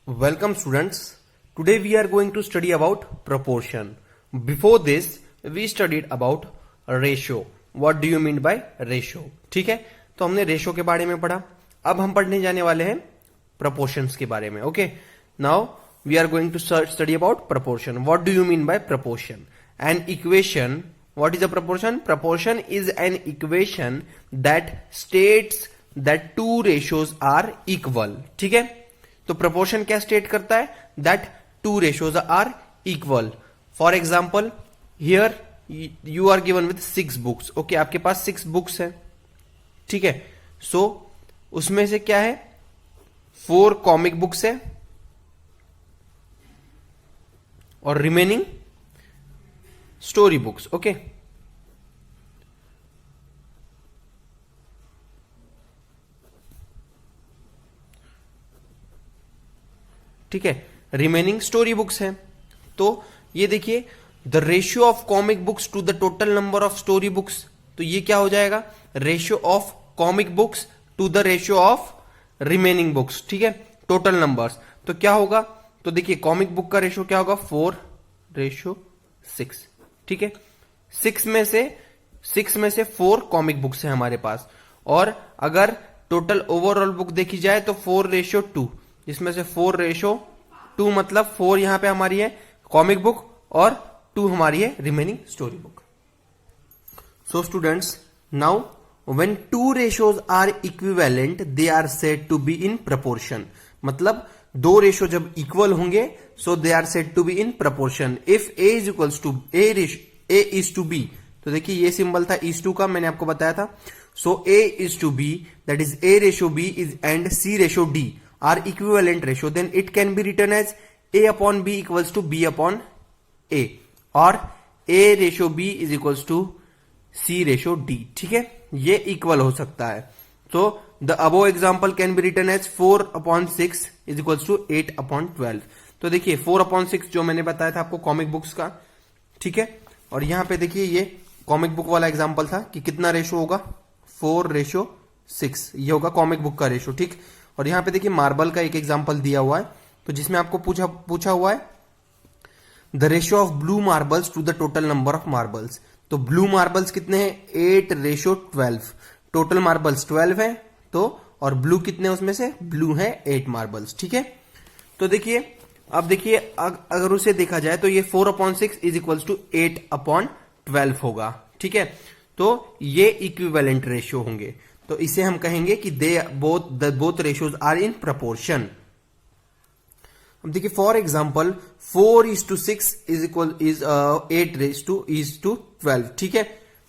Welcome students. Today we are going to study about proportion. Before this we studied about ratio. What do you mean by ratio? ठीक है, तो हमने ratio के बारे में पढ़ा. अब हम पढ़ने जाने वाले हैं proportions के बारे में. Okay, now we are going to study about proportion. What do you mean by proportion? An equation. What is a proportion? Proportion is an equation that states that two ratios are equal. ठीक है, तो proportion क्या state करता है? That two ratios are equal. For example here you are given with 6 books. Okay, आपके पास 6 books है. ठीक है, सो उसमें से क्या है? 4 कॉमिक बुक्स है और रिमेनिंग स्टोरी बुक्स. ओके, ठीक है, रिमेनिंग स्टोरी बुक्स है. तो ये देखिए, the ratio of comic books to the total number of story books. तो ये क्या हो जाएगा? Ratio of comic books to the ratio of remaining books. ठीक है, टोटल नंबर्स. तो क्या होगा? तो देखिए, कॉमिक बुक का रेशियो क्या होगा? 4:6. ठीक है, 6 में से 4 कॉमिक बुक्स है हमारे पास. और अगर टोटल ओवरऑल बुक देखी जाए तो 4:2, जिसमें से 4:2 मतलब 4 यहां पे हमारी है कॉमिक बुक और 2 हमारी है remaining story book. So students, now when two ratios are equivalent they are said to be in proportion. मतलब दो रेशियो जब इक्वल होंगे so they are said to be in proportion. If A is equals to A is to B. तो देखिए, ये symbol था is to का, मैंने आपको बताया था. So A is to B, that is A ratio B is and C ratio D are equivalent ratio, then it can be written as a upon b equals to b upon a or a ratio b is equals to c ratio d. ठीक है, ये equal हो सकता है. तो the above example can be written as 4/6 is equals to 8/12. तो देखिए, 4/6 जो मैंने बताया था आपको कॉमिक बुक्स का. ठीक है, और यहां पे देखिए ये कॉमिक बुक वाला एग्जाम्पल था कि कितना रेशियो होगा? 4:6. ये होगा कॉमिक बुक का रेशियो. ठीक, और यहां पे देखिए मार्बल का एक एग्जांपल दिया हुआ है, तो जिसमें आपको पूछा हुआ है the ratio of blue marbles to the total number of marbles. तो ब्लू मार्बल्स कितने हैं? 8:12. टोटल मार्बल्स 12 है. तो और ब्लू कितने उसमें से? ब्लू है 8 मार्बल्स. ठीक है, तो देखिए, अब देखिए अगर उसे देखा जाए तो ये 4/6 इज इक्वल्स टू 8/12 होगा. ठीक है, तो ये इक्विवेलेंट रेशियो होंगे. तो इसे हम कहेंगे कि both ratios are in proportion. अब देखिए, for example 4:6 is equal is 8:12. ठीक है,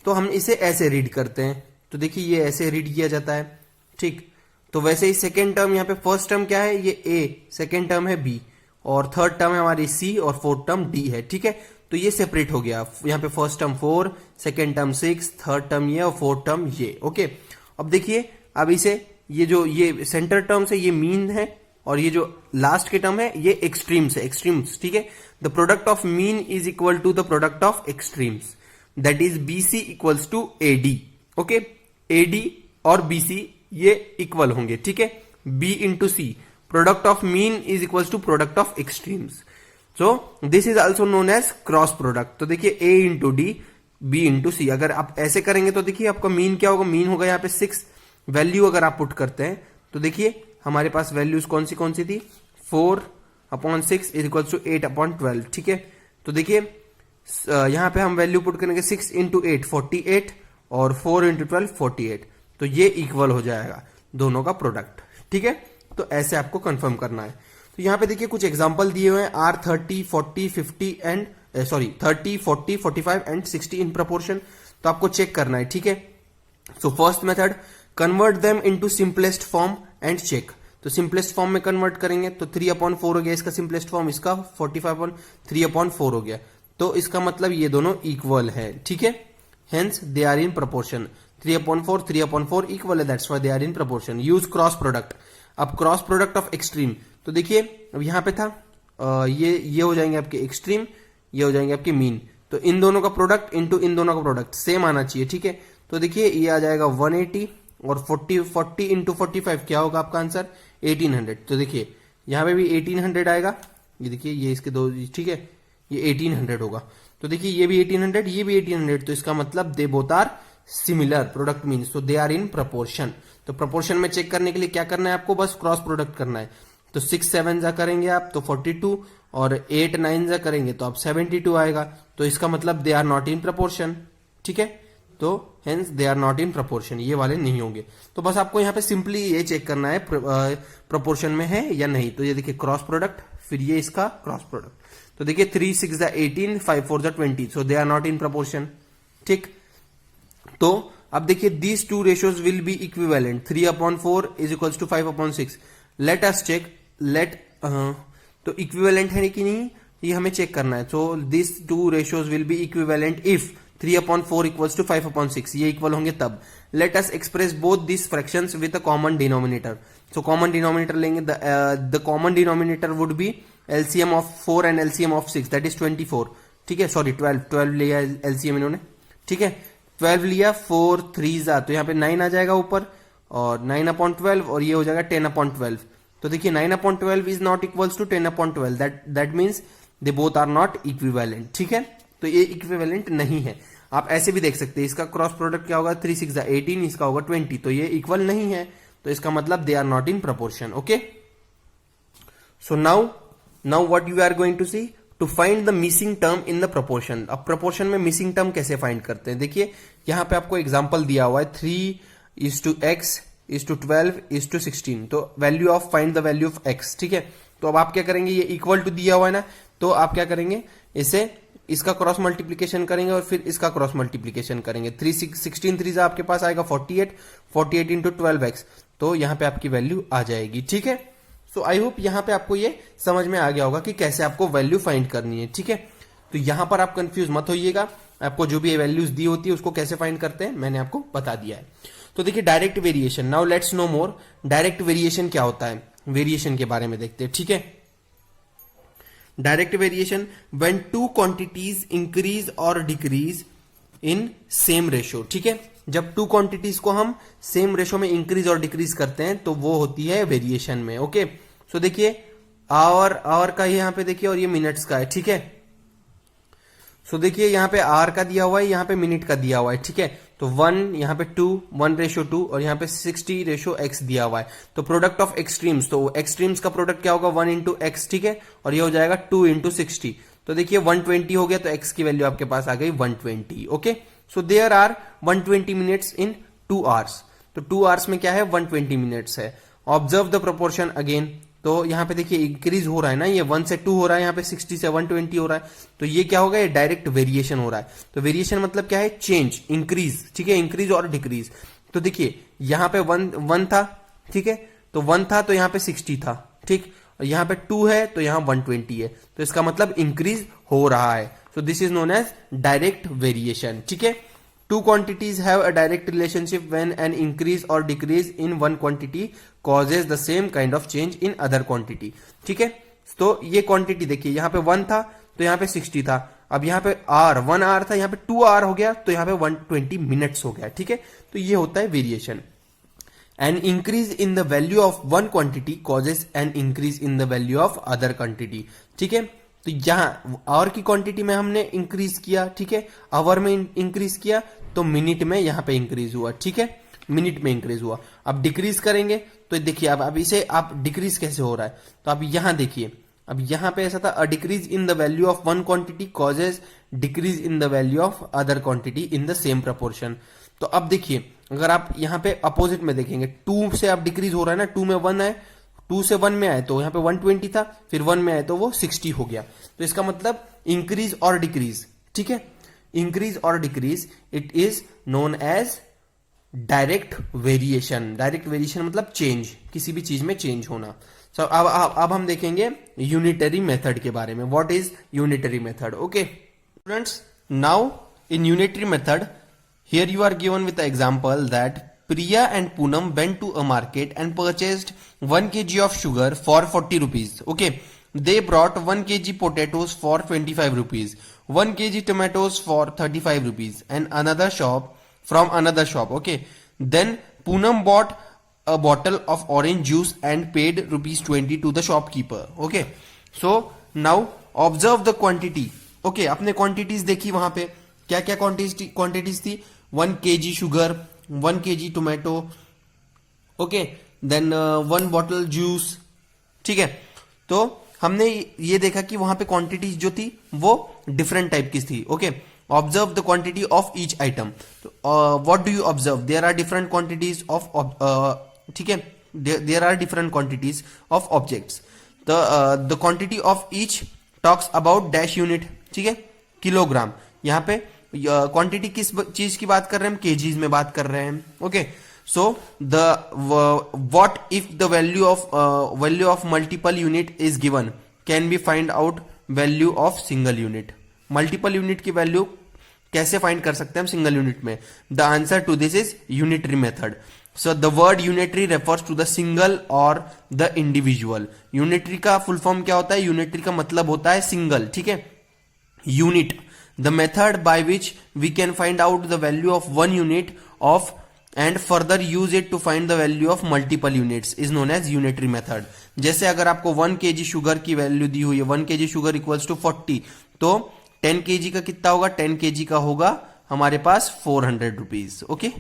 तो हम इसे ऐसे रीड करते हैं. तो देखिए, ये ऐसे रीड किया जाता है. ठीक, तो वैसे ही सेकेंड टर्म, यहाँ पे फर्स्ट टर्म क्या है? ये ए, सेकेंड टर्म है बी, और थर्ड टर्म है हमारी सी, और फोर्थ टर्म डी है. ठीक है, तो ये सेपरेट हो गया. यहाँ पे first term 4, second term 6, third term ये और फोर्थ टर्म ये. ओके, अब देखिए, अब इसे ये सेंटर टर्म से ये मीन है, और ये जो लास्ट के टर्म है ये एक्सट्रीम्स है. एक्सट्रीम्स. ठीक है, the product of mean is equal to the product of extremes, that is BC equals to AD. Okay, AD और बीसी ये इक्वल होंगे. ठीक है, B into C, product of mean is equals to product of extremes. So this is also known as cross product. तो देखिए, A into D, B into C. अगर आप ऐसे करेंगे तो देखिए आपका मीन क्या होगा? मीन होगा यहाँ पे 6. वैल्यू अगर आप पुट करते हैं तो देखिए हमारे पास वैल्यूज कौन सी थी? 4/6 इज इक्वल टू 8/12. ठीक है, तो देखिए यहां पे हम वैल्यू पुट करेंगे 6 इंटू 8 48 और 4 इंटू 12 48. तो ये इक्वल हो जाएगा दोनों का प्रोडक्ट. ठीक है, तो ऐसे आपको कंफर्म करना है. तो यहां पे देखिए कुछ एग्जांपल दिए हुए हैं. Are 30 40 50 and 30 40 45 and 60 in proportion. तो आपको चेक करना है. ठीक है, so first method, convert them into simplest form and check. तो सिंपलेस्ट फॉर्म में कन्वर्ट करेंगे तो 3/4 हो गया इसका सिंपलेस्ट फॉर्म, इसका 45/3/4 हो गया. तो इसका मतलब ये दोनों इक्वल है. ठीक है, hence they are in proportion. 3/4 equal है, that's why they are in proportion. Use cross product. अब क्रॉस प्रोडक्ट ऑफ एक्सट्रीम. तो देखिए, अब यहां पे था ये हो जाएंगे आपके एक्सट्रीम, ये हो जाएंगे आपके मीन. तो इन दोनों का प्रोडक्ट इंटू इन दोनों का प्रोडक्ट सेम आना चाहिए. ठीक है, तो देखिए ये आ जाएगा 180 और 40 इंटू 45 क्या होगा आपका आंसर 1800। तो देखिए यहाँ पे भी 1800 आएगा, ये देखिए ये इसके दो, ठीक है, ये 1800 होगा। तो देखिए ये भी 1800, ये भी 1800, तो इसका मतलब they both are similar, product means तो दे आर इन प्रपोर्शन। तो प्रपोर्शन में चेक करने के लिए क्या करना है आपको, बस क्रॉस प्रोडक्ट करना है। तो 6 7 जा करेंगे आप तो 42, और 8 9 जा करेंगे तो आप 72 आएगा। तो इसका मतलब they are not in proportion, ठीक है, तो hence they are not in proportion, ये वाले नहीं होंगे। तो बस आपको यहाँ पे सिंपली ये चेक करना है प्रपोर्शन में है या नहीं। तो ये देखिए क्रॉस प्रोडक्ट, फिर ये इसका क्रॉस प्रोडक्ट। तो देखिए 3 6 18, 5 4 20, so they are not in proportion, ठीक। तो अब देखिए these two ratios will be equivalent, 3/4 is equals to 5/6। Let us check, तो इक्विवेलेंट है कि नहीं ये हमें चेक करना है। So this two ratios will be equivalent if 3/4 equals to 5/6, ये इक्वल होंगे तब। Let us express both this fractions with a common denominator. So common denominator लेंगे, the common denominator would be LCM of 4 and LCM of 6, that is 24, ठीक है, sorry 12 लिया LCM इन्होंने, ठीक है, 12 लिया, 4 3 तो यहाँ पे 9 आ जाएगा ऊपर, और 9/12, और ये हो जाएगा 10/12। तो देखिए 9/12 is not equals to 10/12, that means they both are not equivalent, ठीक है। तो ये इक्विवेलेंट नहीं है। आप ऐसे भी देख सकते हैं, इसका क्रॉस प्रोडक्ट क्या होगा, 3 6 18, इसका होगा 20, तो ये इक्वल नहीं है, तो इसका मतलब they are not in proportion, okay. So now what you are going to see, to find the missing term in the proportion. अब प्रपोर्शन में मिसिंग टर्म कैसे फाइंड करते हैं, देखिए यहां पे आपको एग्जांपल दिया हुआ है 3:x is to 12 is to 16, तो value of, find the value of x, ठीक है। तो अब आप क्या करेंगे, ये इक्वल टू दिया हुआ है ना, तो आप क्या करेंगे, इसे इसका क्रॉस मल्टीप्लीकेशन करेंगे और फिर इसका क्रॉस मल्टीप्लीकेशन करेंगे। 16 3 आपके पास आएगा 48 इंटू 12x, तो यहाँ पे आपकी वैल्यू आ जाएगी, ठीक है। सो आई होप यहाँ पे आपको ये समझ में आ गया होगा कि कैसे आपको वैल्यू फाइंड करनी है, ठीक है। तो यहां पर आप कंफ्यूज मत होइएगा, आपको जो भी वैल्यूज दी होती है उसको कैसे फाइंड करते हैं मैंने आपको बता दिया है। तो देखिए direct variation, now let's no more, direct variation क्या होता है, वेरिएशन के बारे में देखते हैं, ठीक है। Direct variation when two quantities increase और डिक्रीज इन सेम रेशो, ठीक है। जब टू क्वांटिटीज को हम सेम रेशो में इंक्रीज और डिक्रीज करते हैं तो वो होती है वेरिएशन में, ओके। सो देखिए आवर का यहां पे देखिए, और ये मिनट्स का है, ठीक है। सो देखिए यहाँ पे आर का दिया हुआ है, यहाँ पे मिनट का दिया हुआ है, ठीक है। तो 1 यहाँ पे 2 1:2, और यहाँ पे 60:x दिया हुआ है। तो प्रोडक्ट ऑफ एक्सट्रीम्स, तो एक्सट्रीम्स का प्रोडक्ट क्या होगा 1 इंटू एक्स, ठीक है, और ये हो जाएगा 2 इंटू 60। तो देखिए 120 हो गया, तो x की वैल्यू आपके पास आ गई 120, okay. So there are 120 minutes in 2 hours, तो 2 आवर्स में क्या है 120 मिनट्स है। ऑब्जर्व द प्रोपोर्शन अगेन, तो यहाँ पे देखिए इंक्रीज हो रहा है ना, ये 1 से 2 हो रहा है, यहाँ पे 60 से 120 हो रहा है, तो ये क्या होगा, ये डायरेक्ट वेरिएशन हो रहा है। तो वेरिएशन मतलब क्या है, चेंज, इंक्रीज, ठीक है, इंक्रीज और डिक्रीज। तो देखिए यहाँ पे 1 था, ठीक है, तो 1 था तो यहाँ पे 60 था, ठीक, और यहाँ पे 2 है तो यहाँ 120 है, तो इसका मतलब इंक्रीज हो रहा है। So this is known as direct variation, ठीक है। Two quantities have a direct relationship when an increase or decrease in one quantity causes the same kind of change in other quantity, ठीक है। तो ये quantity देखिए, यहाँ पे 1 था तो यहाँ पे 60 था, अब यहाँ पे 1 आर था, यहाँ पे 2 आर हो गया, तो यहाँ पे 120 मिनट्स हो गया, ठीक है। तो ये होता है variation. An increase in the value of one quantity causes an increase in the value of other quantity, ठीक है। तो यहां आवर की क्वांटिटी में हमने इंक्रीज किया, ठीक है, आवर में इंक्रीज किया, तो मिनट में यहां पे इंक्रीज हुआ, ठीक है, मिनट में इंक्रीज हुआ। अब डिक्रीज करेंगे तो देखिए अब इसे आप डिक्रीज कैसे हो रहा है, तो अब यहां देखिए, अब यहां पे ऐसा था, a decrease in the value of one quantity causes decrease in the value of other quantity in the same proportion. तो अब देखिए अगर आप यहां पे अपोजिट में देखेंगे, 2 से आप डिक्रीज हो रहा है ना, 2 में 1 है, 2 से 1 में आए तो यहाँ पे 120 था, फिर 1 में आए तो वो 60 हो गया। तो इसका मतलब इंक्रीज और डिक्रीज, ठीक है, इंक्रीज और decrease, it is known as direct variation. Direct variation मतलब चेंज, किसी भी चीज में चेंज होना। सो अब हम देखेंगे यूनिटरी मेथड के बारे में। What is unitary method, okay students. Now in unitary method, here you are given with example that Priya and Poonam went to a market and purchased 1 kg of sugar for 40 rupees. Okay. They brought 1 kg potatoes for 25 rupees, 1 kg tomatoes for 35 rupees, and from another shop. Okay. Then Poonam bought a bottle of orange juice and paid ₹20 to the shopkeeper. Okay, so now observe the quantity. Okay, आपने quantities देखी वहां पे, क्या क्या quantities थी? 1 kg sugar, 1 kg tomato, okay, then 1 bottle juice. ठीक है, तो हमने ये देखा कि वहां पे क्वांटिटीज जो थी वो डिफरेंट टाइप की थी. Okay, observe the quantity of each item. What do you observe? There are different quantities of, ठीक है, there are different quantities of objects. The quantity of each talks about dash unit. ठीक है, kilogram. यहाँ पे quantity किस चीज की बात कर रहे हैं हम? केजीज में बात कर रहे हैं. Okay, so what if the value of multiple unit is given? Can we find out value of single unit? Multiple unit की वैल्यू कैसे फाइंड कर सकते हैं हम सिंगल यूनिट में? The answer to this is unitary method. So the word unitary refers to the single or the individual. Unitary का full form क्या होता है? Unitary का मतलब होता है सिंगल. ठीक है, unit, the method by which we can find out the value of one unit of and further use it to find the value of multiple units is known as unitary method. जैसे अगर आपको 1 kg sugar की value दी हुई है, 1 kg sugar equals to 40, तो 10 kg का कितना होगा? 10 kg का होगा हमारे पास 400 रुपीज. ओके,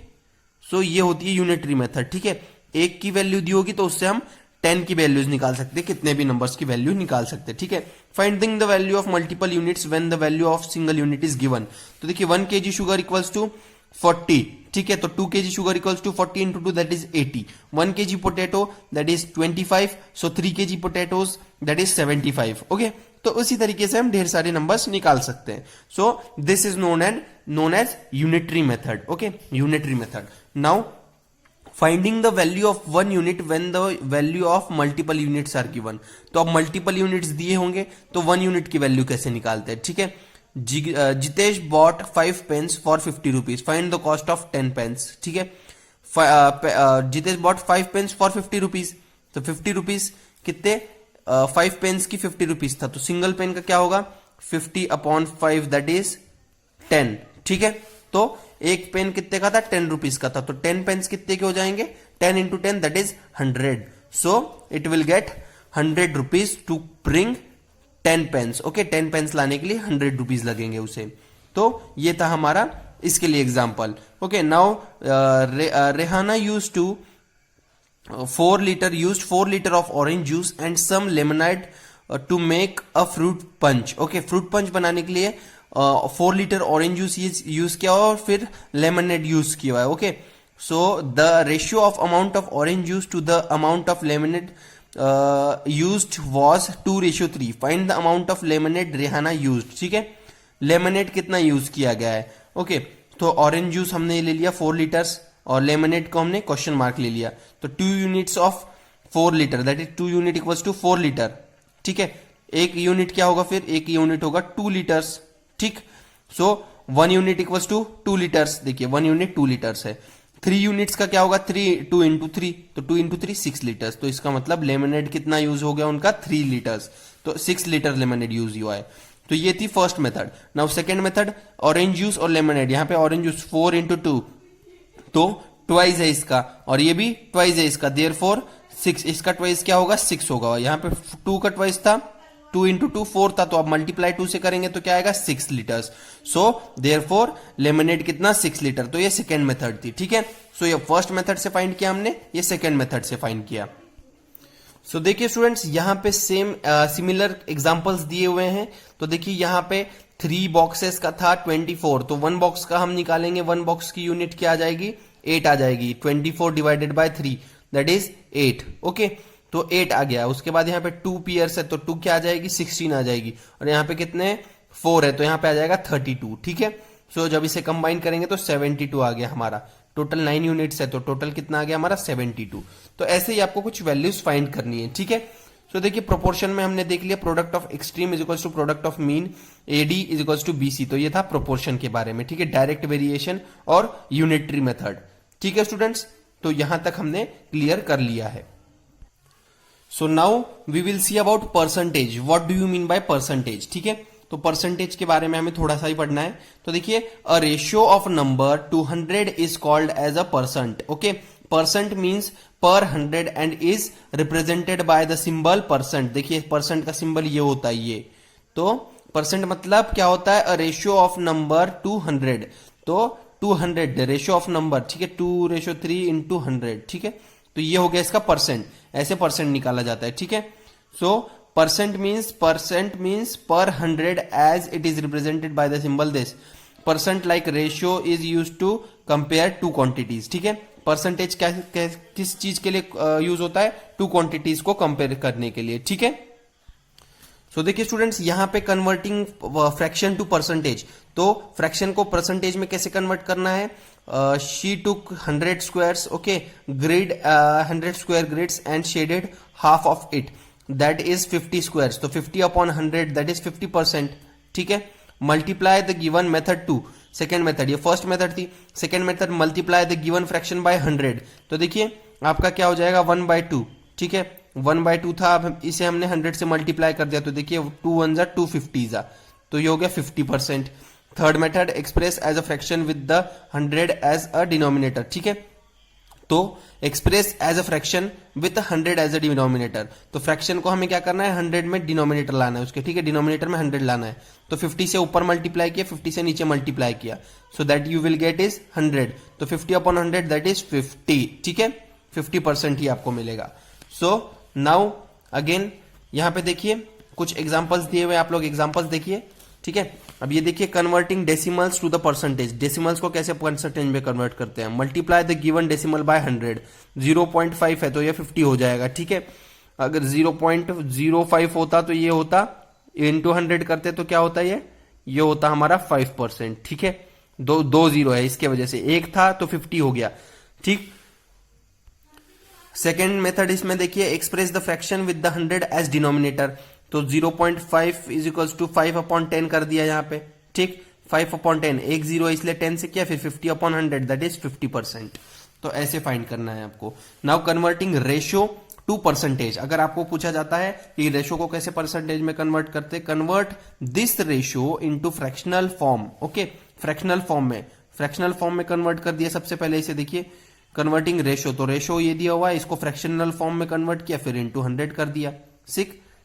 सो ये होती है यूनिटरी मेथड. ठीक है, एक की वैल्यू दी होगी तो उससे हम 10 की वैल्यूज निकाल सकते हैं, कितने भी नंबर्स की वैल्यू निकाल सकते हैं. ठीक है, finding the value of multiple units when the value of single unit is given. तो देखिए 1 kg शुगर इक्वल्स टू 40. ठीक है, तो 2 kg sugar equals to 40 into 2, that is 80. 1 kg potato, that is 25. So 3 kg potatoes, that is 75. Okay, तो उसी तरीके से हम ढेर सारे नंबर्स निकाल सकते हैं. So this is known as unitary method. Okay, unitary method. Now finding the value of one unit when the value of multiple units are given. तो अब multiple units दिए होंगे तो 1 unit की वैल्यू कैसे निकालते हैं? ठीक है, Jitesh bought 5 pence for 50 rupees. Find the cost of 10 pence. ठीक है, Jitesh bought 5 pence for 50 rupees. तो 50 रुपीज कितने? 5 pence की 50 रुपीज था, तो सिंगल पेन का क्या होगा? 50/5, दैट इज 10. ठीक है, तो एक पेन कितने का था? 10 रुपीज का था, तो 10 pence कितने के हो जाएंगे? 10 into 10, that is 100. So it will get 100 rupees to bring 10 pence. Okay, 10 pence लाने के लिए 100 रुपीज लगेंगे उसे. तो ये था हमारा इसके लिए example. Okay, now Rehana used 4 liter of orange juice and some lemonade to make a fruit punch. Okay, fruit punch बनाने के लिए 4 liter ऑरेंज जूस यूज किया और फिर लेमनेड यूज किया हुआ है. Okay, so the ratio of amount of orange juice to the amount of lemonade used was 2:3. Find the amount of lemonade Rehana used. ठीक है, लेमनेड कितना यूज किया गया है? ओके, तो ऑरेंज जूस हमने ले लिया 4 liters और लेमनेड को हमने क्वेश्चन मार्क ले लिया. तो 2 units of 4 liter, that is 2 unit equals to 4 liter. ठीक है, एक यूनिट क्या होगा फिर? एक यूनिट होगा 2 liters. ठीक, सो 1 unit इक्वल्स टू 2 liters. देखिए 1 unit 2 liters है. 3 units का क्या होगा? 2 into 3, तो 2 into 3 6 liters. तो इसका मतलब लेमनेड कितना यूज हो गया उनका? 3 liters. तो 6 liter लेमनेड यूज हुआ है. तो ये थी first method. Now second method, orange juice और लेमनेड. यहाँ पे ऑरेंज जूस 4 into 2, तो ट्वाइस है इसका, और ये भी ट्वाइस है इसका, देयरफॉर 6. इसका ट्वाइस क्या होगा? 6 होगा. यहाँ पे 2 का ट्वाइस था, 2 into 2 4 था, तो अब मल्टीप्लाई 2 से करेंगे तो क्या आएगा? 6 liters. सो देयरफॉर लेमनेड कितना? 6 liter. तो ये सेकेंड मेथड थी. ठीक है, सो ये फर्स्ट मेथड से फाइंड किया हमने, ये सेकेंड मेथड से फाइंड किया. सो देखिए स्टूडेंट्स, यहाँ पे सेम सिमिलर एग्जांपल्स दिए हुए हैं. तो देखिए यहाँ पे 3 boxes का था 24, तो 1 box का हम निकालेंगे. 1 box की यूनिट क्या आ जाएगी? 8 आ जाएगी. 24 divided by 3, that is 8. Okay, तो 8 आ गया. उसके बाद यहाँ पे 2 पेयर्स है, तो 2 क्या आ जाएगी? 16 आ जाएगी. और यहाँ पे कितने? 4 है, तो यहाँ पे आ जाएगा 32. ठीक है, सो जब इसे कंबाइन करेंगे तो 72 आ गया हमारा. टोटल 9 यूनिट्स है, तो टोटल कितना आ गया हमारा? 72. तो ऐसे ही आपको कुछ वैल्यूज फाइंड करनी है. ठीक है, सो देखिए प्रोपोर्शन में हमने देख लिया product of extreme is equals to product of mean, AD is equals to BC. तो ये था प्रोपोर्शन के बारे में. ठीक है, डायरेक्ट वेरिएशन और यूनिटरी मेथड. ठीक है स्टूडेंट्स, तो यहां तक हमने क्लियर कर लिया है. So now we will see about percentage. What do you mean by percentage? ठीक है, तो परसेंटेज के बारे में हमें थोड़ा सा ही पढ़ना है. तो देखिए, a ratio of number 200 is called as a percent. Okay, percent means per 100 and is represented by the symbol percent. देखिए परसेंट का सिंबल ये होता है ये, तो परसेंट मतलब क्या होता है, अ रेशियो ऑफ नंबर टू 100। तो 200 रेशियो ऑफ नंबर, ठीक है, 2:3 इंटू 100, ठीक है। तो ये हो गया इसका परसेंट, ऐसे परसेंट निकाला जाता है, ठीक है। सो percent means per 100 as it is represented by the symbol this. Percent like ratio is use to compare two quantities, ठीक है। परसेंटेज किस चीज के लिए यूज होता है, टू क्वांटिटीज को कंपेयर करने के लिए, ठीक है। सो देखिए स्टूडेंट्स, यहां पे कन्वर्टिंग फ्रैक्शन टू परसेंटेज, तो फ्रैक्शन को परसेंटेज में कैसे कन्वर्ट करना है। She took 100 squares, okay, grid 100 square grids and shaded half of it, that is 50 squares. तो 50 अपॉन 100 दैट इज 50%, ठीक है। Multiply the given method to, second method, ये फर्स्ट मेथड थी, second method multiply the given fraction by 100। तो देखिए आपका क्या हो जाएगा 1/2, ठीक है। 1/2 था, अब इसे हमने 100 से मल्टीप्लाई कर दिया, तो देखिए 2 1 जा 250 जा, तो ये हो गया 50%। Third method express as a fraction with the 100 as a denominator, ठीक है। तो express as a fraction with 100 as a denominator, तो फ्रैक्शन को हमें क्या करना है, 100 में डिनोमिनेटर लाना है उसके, ठीक है, डिनोमिनेटर में 100 लाना है। तो 50 से ऊपर मल्टीप्लाई किया, 50 से नीचे मल्टीप्लाई किया, so that you will get is 100। तो 50 अपॉन 100 दैट इज 50, ठीक है, 50% ही आपको मिलेगा। सो नाउ अगेन यहां पे देखिए कुछ एग्जांपल्स दिए हुए, आप लोग एग्जांपल्स देखिए, ठीक है। अब ये देखिए converting decimals to the percentage, decimals को कैसे परसेंटेज में कन्वर्ट करते हैं। Multiply the given decimal by 100, 0.5 है तो ये 50 हो जाएगा, ठीक है। अगर 0.05 होता तो ये होता, इंटू 100 करते तो क्या होता, ये होता हमारा 5%, ठीक है। दो जीरो है इसके वजह से, एक था तो 50 हो गया, ठीक। सेकेंड मेथड इसमें देखिए express the fraction with the 100 as denominator, तो 0.5 इज इक्वल्स टू 5/10 कर दिया यहाँ पे, ठीक। 5/10, एक जीरो इसलिए 10 से किया, फिर 50 अपॉन 100 दैट इज 50%। तो ऐसे फाइंड करना है आपको। Now converting ratio two percentage, अगर आपको पूछा जाता है कि रेशियो को कैसे परसेंटेज में कन्वर्ट करते, convert this ratio into fractional form, okay, fractional form में कन्वर्ट कर दिया। सबसे पहले इसे देखिए कन्वर्टिंग रेशियो, तो रेशियो ये दिया हुआ है, इसको फ्रैक्शनल फॉर्म में कन्वर्ट किया, फिर इंटू 100 कर दिया,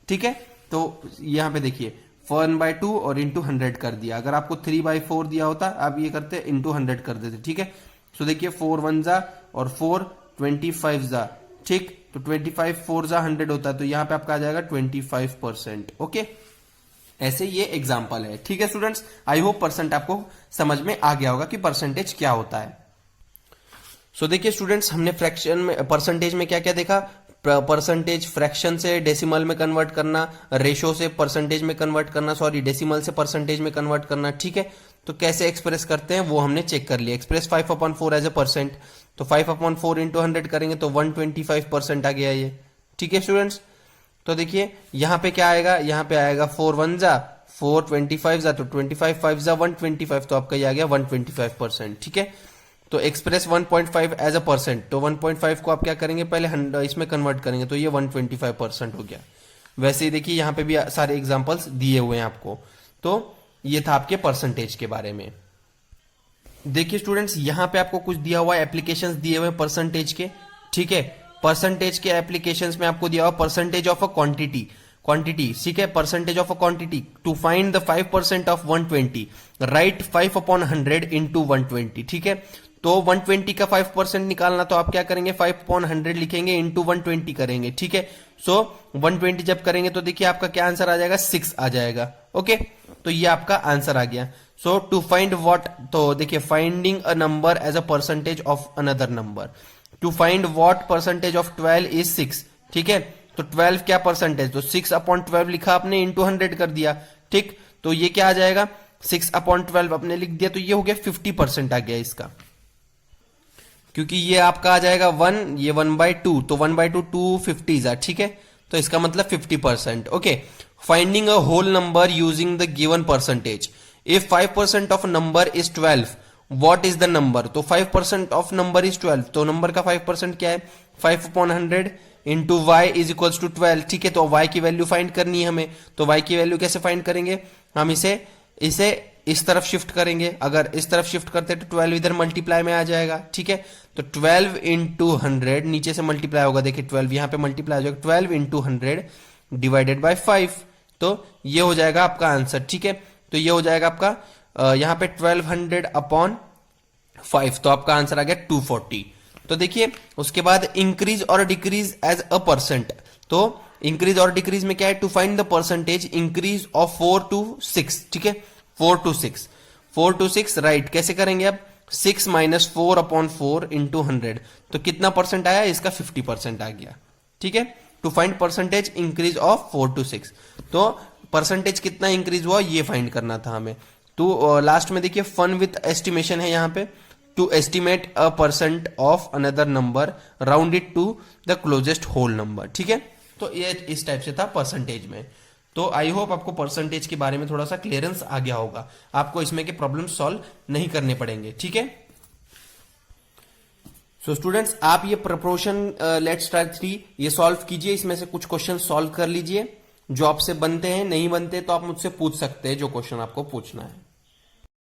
ठीक है। तो यहां पे देखिए 1/2 और इंटू 100 कर दिया। अगर आपको 3/4 दिया होता आप ये करते इंटू 100 कर देते, ठीक है। सो देखिए 4 1 जा और 4 25 जा, ठीक। तो 25 4 जा 100 होता है, तो यहां पे आपका आ जाएगा 25%, ओके। ऐसे ये एग्जाम्पल है, ठीक है स्टूडेंट्स। आई होप परसेंट आपको समझ में आ गया होगा कि परसेंटेज क्या होता है। सो देखिए स्टूडेंट्स, हमने फ्रैक्शन में परसेंटेज में क्या क्या देखा। परसेंटेज फ्रैक्शन से डेसिमल में कन्वर्ट करना, रेशो से परसेंटेज में कन्वर्ट करना, सॉरी डेसिमल से परसेंटेज में कन्वर्ट करना, ठीक है। तो कैसे एक्सप्रेस करते हैं वो हमने चेक कर लिया। एक्सप्रेस 5/4 एज ए परसेंट, तो 5/4 इंटू 100 करेंगे तो 125% आ गया ये, ठीक है स्टूडेंट्स। तो देखिए यहां पे क्या आएगा, यहां पे आएगा 4 1 जा 4 25 जा, तो 25 5 जा 125, तो आपका ये आ गया 125%, ठीक है। तो एक्सप्रेस 1.5 एज अ परसेंट, तो 1.5 को आप क्या करेंगे पहले इसमें कन्वर्ट करेंगे, तो ये 125% हो गया। वैसे ही देखिए यहां पे भी सारे एग्जांपल्स दिए हुए हैं आपको। तो ये था आपके परसेंटेज के बारे में। देखिए स्टूडेंट्स, यहां पे आपको कुछ दिया हुआ है, एप्लीकेशंस दिए हुए परसेंटेज के, ठीक है। परसेंटेज के एप्लीकेशंस में आपको दिया हुआ परसेंटेज ऑफ अ क्वांटिटी, ठीक है। Percentage of a quantity, to find the 5% of 120 write 5/100 into 120, ठीक है। तो 120 का 5% निकालना, तो आप क्या करेंगे 5/100 लिखेंगे इंटू 120 करेंगे, ठीक है। सो 120 जब करेंगे तो देखिए आपका क्या आंसर आ जाएगा, 6 आ जाएगा, ओके। तो ये आपका आंसर आ गया। सो टू फाइंड व्हाट, तो देखिए finding a number as a percentage of another number, to find what percentage of 12 is 6, ठीक है। तो 12 क्या परसेंटेज, तो 6/12 लिखा आपने इंटू 100 कर दिया, ठीक। तो ये क्या आ जाएगा 6/12 आपने लिख दिया, तो ये हो गया 50% आ गया इसका, क्योंकि ये आपका आ जाएगा 1, ये 1/2, तो 1/2 250 है, ठीक है। तो इसका मतलब 50%, okay. Finding a whole number using the given percentage, if 5% of number is 12 what is the number, तो 5% ऑफ नंबर इज 12, तो नंबर का 5% क्या है 5/100 into y is equals to 12, ठीक है। तो वाई की वैल्यू फाइंड करनी है हमें, तो वाई की वैल्यू कैसे फाइंड करेंगे, हम इसे इस तरफ शिफ्ट करेंगे, अगर इस तरफ शिफ्ट करते तो 12 इधर मल्टीप्लाई में आ जाएगा, ठीक है। तो 12 इंटू 100 नीचे से मल्टीप्लाई होगा, देखिए 12 यहां पे मल्टीप्लाई हो जाएगा, 12 इंटू 100 डिवाइडेड बाय 5, तो ये हो जाएगा आपका आंसर, ठीक है। तो ये हो जाएगा आपका यहां पे 1200 अपॉन 5, तो आपका आंसर आ गया 240। तो देखिए उसके बाद इंक्रीज और डिक्रीज एज अ परसेंट, तो इंक्रीज और डिक्रीज में क्या है, to find the percentage increase of 4 to 6, ठीक है, 4 to 6, 4 to 6 राइट। कैसे करेंगे अब, 6 माइनस 4 अपॉन 4 इंटू 100, तो कितना परसेंट आया, इसका 50% आ गया, ठीक है। To find percentage increase of 4 to 6, तो परसेंटेज कितना इंक्रीज हुआ ये फाइंड करना था हमें। तो लास्ट में देखिए फन विथ एस्टिमेशन है यहाँ पे, to estimate a percent of another number round it to the closest whole number, ठीक है। तो ये इस टाइप से था परसेंटेज में। तो आई होप आपको परसेंटेज के बारे में थोड़ा सा क्लियरेंस आ गया होगा, आपको इसमें के प्रॉब्लम सॉल्व नहीं करने पड़ेंगे, ठीक है। सो स्टूडेंट्स आप ये प्रपोर्शन लेट्स ट्राई 3 ये सॉल्व कीजिए, इसमें से कुछ क्वेश्चन सॉल्व कर लीजिए, जो आपसे बनते हैं, नहीं बनते तो आप मुझसे पूछ सकते हैं जो क्वेश्चन आपको पूछना है।